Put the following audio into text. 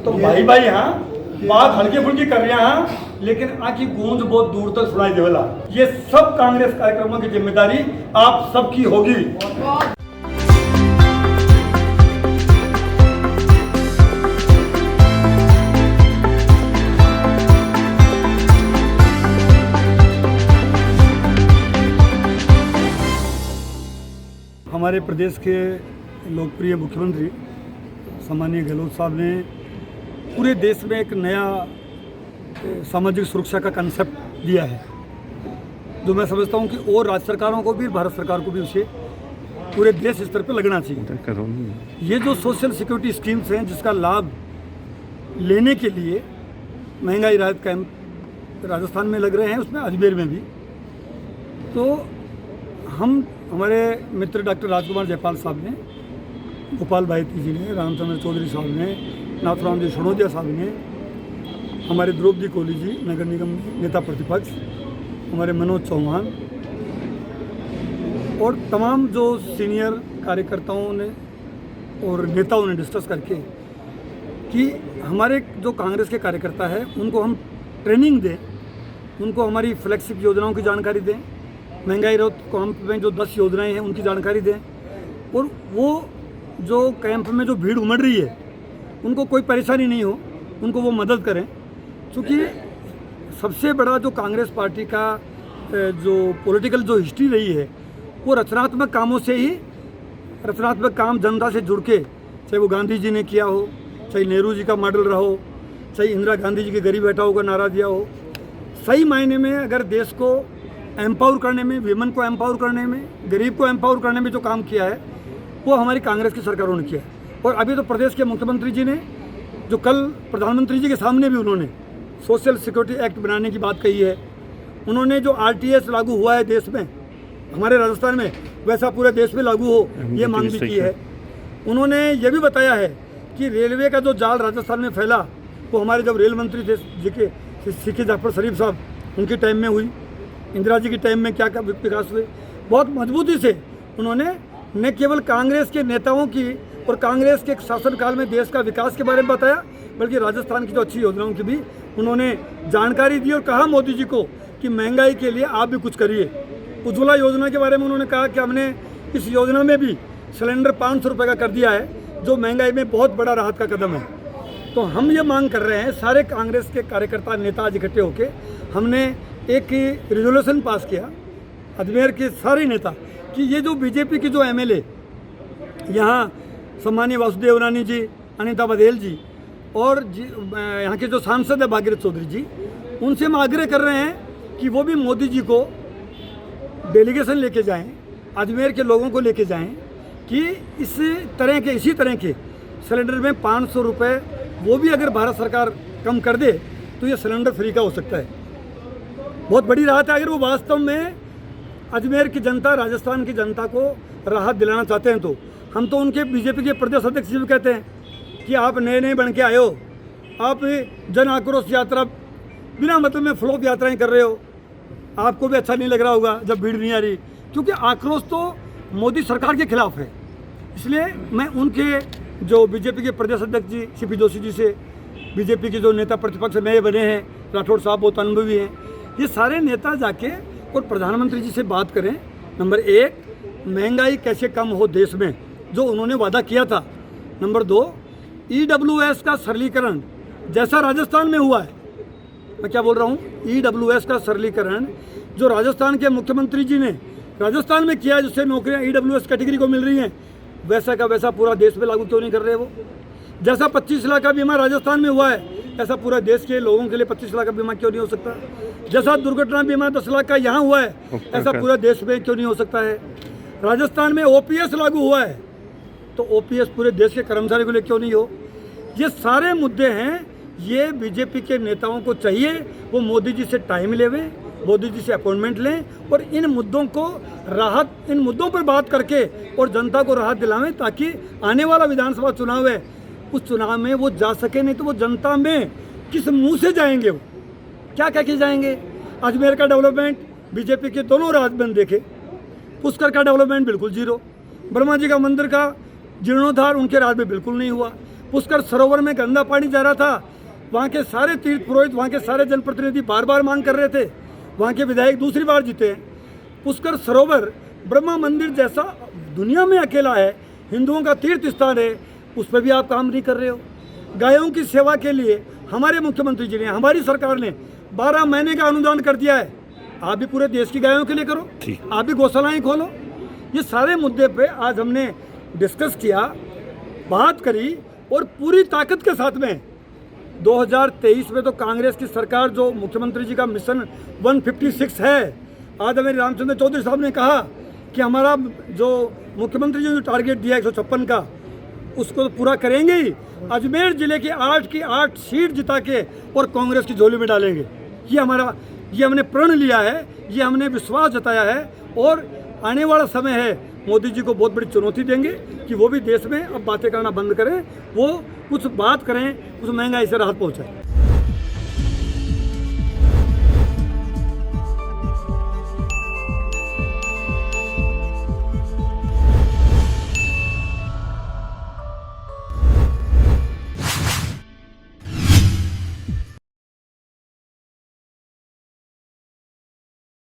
तो भाई भाई हाँ बात हल्की फुल्की कर रहे हैं, लेकिन आखिर गूंज बहुत दूर तक सुनाई देवला। ये सब कांग्रेस कार्यक्रमों की जिम्मेदारी आप सबकी होगी। हमारे प्रदेश के लोकप्रिय मुख्यमंत्री सम्मानीय गहलोत साहब ने पूरे देश में एक नया सामाजिक सुरक्षा का कंसेप्ट दिया है, जो मैं समझता हूं कि और राज्य सरकारों को भी, भारत सरकार को भी उसे पूरे देश स्तर पर लगना चाहिए। ये जो सोशल सिक्योरिटी स्कीम्स हैं, जिसका लाभ लेने के लिए महंगाई राहत कैंप राजस्थान में लग रहे हैं, उसमें अजमेर में भी, तो हमारे मित्र डॉक्टर राजकुमार जयपाल साहब ने, गोपाल भाईती जी ने, रामचंद्र चौधरी साहब ने, नाथुराम जी सणोदिया साहब ने, हमारे द्रौपदी कोहली जी नगर निगम नेता प्रतिपक्ष, हमारे मनोज चौहान और तमाम जो सीनियर कार्यकर्ताओं ने और नेताओं ने डिस्कस करके कि हमारे जो कांग्रेस के कार्यकर्ता है उनको हम ट्रेनिंग दें, उनको हमारी फ्लैगशिप योजनाओं की जानकारी दें, महंगाई राहत कैंप में जो 10 योजनाएं हैं उनकी जानकारी दें, और वो जो कैंप में जो भीड़ उमड़ रही है उनको कोई परेशानी नहीं हो, उनको वो मदद करें। क्योंकि सबसे बड़ा जो कांग्रेस पार्टी का जो पॉलिटिकल जो हिस्ट्री रही है वो रचनात्मक कामों से ही, रचनात्मक काम जनता से जुड़ के, चाहे वो गांधी जी ने किया हो, चाहे नेहरू जी का मॉडल रहा हो, चाहे इंदिरा गांधी जी के गरीब हटाओ का नारा दिया हो, सही मायने में अगर देश को एम्पावर करने में, विमेन को एम्पावर करने में, गरीब को एम्पावर करने में जो काम किया है वो हमारी कांग्रेस की सरकारों ने किया है। और अभी तो प्रदेश के मुख्यमंत्री जी ने, जो कल प्रधानमंत्री जी के सामने भी उन्होंने सोशल सिक्योरिटी एक्ट बनाने की बात कही है, उन्होंने जो आरटीएस लागू हुआ है देश में, हमारे राजस्थान में, वैसा पूरे देश में लागू हो, ये मांग भी की है। उन्होंने ये भी बताया है कि रेलवे का जो जाल राजस्थान में फैला वो हमारे जब रेल मंत्री थे सीके जाफर शरीफ साहब, उनके टाइम में हुई, इंदिरा जी के टाइम में क्या क्या विकास हुए, बहुत मजबूती से उन्होंने न केवल कांग्रेस के नेताओं की और कांग्रेस के शासनकाल में देश का विकास के बारे में बताया, बल्कि राजस्थान की जो अच्छी योजनाओं की भी उन्होंने जानकारी दी और कहा मोदी जी को कि महंगाई के लिए आप भी कुछ करिए। उज्ज्वला योजना के बारे में उन्होंने कहा कि हमने इस योजना में भी सिलेंडर 500 रुपये का कर दिया है, जो महंगाई में बहुत बड़ा राहत का कदम है। तो हम ये मांग कर रहे हैं, सारे कांग्रेस के कार्यकर्ता नेता आज इकट्ठे होकर हमने एक रिजोल्यूशन पास किया, अजमेर के सारे नेता, कि ये जो बीजेपी की जो एमएलए यहाँ सम्मानीय वासुदेव रानी जी, अनीता बघेल जी और यहाँ के जो सांसद है भागीरथ चौधरी जी, उनसे हम आग्रह कर रहे हैं कि वो भी मोदी जी को डेलीगेशन लेके जाएं, अजमेर के लोगों को लेके जाएं कि इसी तरह के सिलेंडर में 500 रुपये वो भी अगर भारत सरकार कम कर दे तो ये सिलेंडर फ्री का हो सकता है। बहुत बड़ी राहत है। अगर वो वास्तव में अजमेर की जनता, राजस्थान की जनता को राहत दिलाना चाहते हैं, तो हम तो उनके बीजेपी के प्रदेश अध्यक्ष जी भी कहते हैं कि आप नए बन के आए हो, आप जन आक्रोश यात्रा बिना मतलब में फ्लॉप यात्राएं कर रहे हो, आपको भी अच्छा नहीं लग रहा होगा जब भीड़ नहीं आ रही, क्योंकि आक्रोश तो मोदी सरकार के खिलाफ है। इसलिए मैं उनके जो बीजेपी के प्रदेश अध्यक्ष जी सीपी जोशी जी से, बीजेपी के जो नेता प्रतिपक्ष नए बने हैं, राठौड़ साहब बहुत अनुभवी हैं, ये सारे नेता जाके और प्रधानमंत्री जी से बात करें। नंबर 1, महंगाई कैसे कम हो देश में, जो उन्होंने वादा किया था। नंबर 2, EWS का सरलीकरण जैसा राजस्थान में हुआ है, मैं क्या बोल रहा हूँ, EWS का सरलीकरण जो राजस्थान के मुख्यमंत्री जी ने राजस्थान में किया है, जिससे नौकरियाँ EWS कैटेगरी को मिल रही हैं, वैसा का वैसा पूरा देश में लागू क्यों नहीं कर रहे वो। जैसा 25 लाख का बीमा राजस्थान में हुआ है, ऐसा पूरा देश के लोगों के लिए 25 लाख का बीमा क्यों नहीं हो सकता। जैसा दुर्घटना बीमा 10 लाख का यहाँ हुआ है, ऐसा पूरा देश में क्यों नहीं हो सकता है। राजस्थान में OPS लागू हुआ है, तो OPS पूरे देश के कर्मचारी को लिए क्यों नहीं हो। ये सारे मुद्दे हैं, ये बीजेपी के नेताओं को चाहिए वो मोदी जी से टाइम लेवें, मोदी जी से अपॉइंटमेंट लें और इन मुद्दों को इन मुद्दों पर बात करके और जनता को राहत दिलावें, ताकि आने वाला विधानसभा चुनाव है उस चुनाव में वो जा सके। नहीं तो वो जनता में किस मुंह से जाएंगे, वो क्या कह के जाएंगे। अजमेर का डेवलपमेंट बीजेपी के दोनों राज में देखे, पुष्कर का डेवलपमेंट बिल्कुल जीरो, ब्रह्मा जी का मंदिर का जीर्णोद्धार उनके राज में बिल्कुल नहीं हुआ। पुष्कर सरोवर में गंदा पानी जा रहा था, वहाँ के सारे तीर्थ पुरोहित, वहाँ के सारे जनप्रतिनिधि बार बार मांग कर रहे थे, वहाँ के विधायक दूसरी बार जीते हैं। पुष्कर सरोवर ब्रह्मा मंदिर जैसा दुनिया में अकेला है, हिंदुओं का तीर्थ स्थान है, उस पर भी आप काम नहीं कर रहे हो। गायों की सेवा के लिए हमारे मुख्यमंत्री जी ने, हमारी सरकार ने 12 महीने का अनुदान कर दिया है। आप भी पूरे देश की गायों के लिए करो, आप भी गौशालाएं खोलो। ये सारे मुद्दे पे आज हमने डिस्कस किया, बात करी और पूरी ताकत के साथ में 2023 में तो कांग्रेस की सरकार, जो मुख्यमंत्री जी का मिशन 156 है, आज हमें रामचंद्र चौधरी साहब ने कहा कि हमारा जो मुख्यमंत्री जी ने टारगेट दिया 156 का, उसको तो पूरा करेंगे ही। अजमेर जिले की 8 की 8 सीट जिता के और कांग्रेस की झोली में डालेंगे। ये हमने प्रण लिया है, ये हमने विश्वास जताया है और आने वाला समय है, मोदी जी को बहुत बड़ी चुनौती देंगे कि वो भी देश में अब बातें करना बंद करें, वो कुछ बात करें, कुछ महंगाई से राहत पहुँचाएं।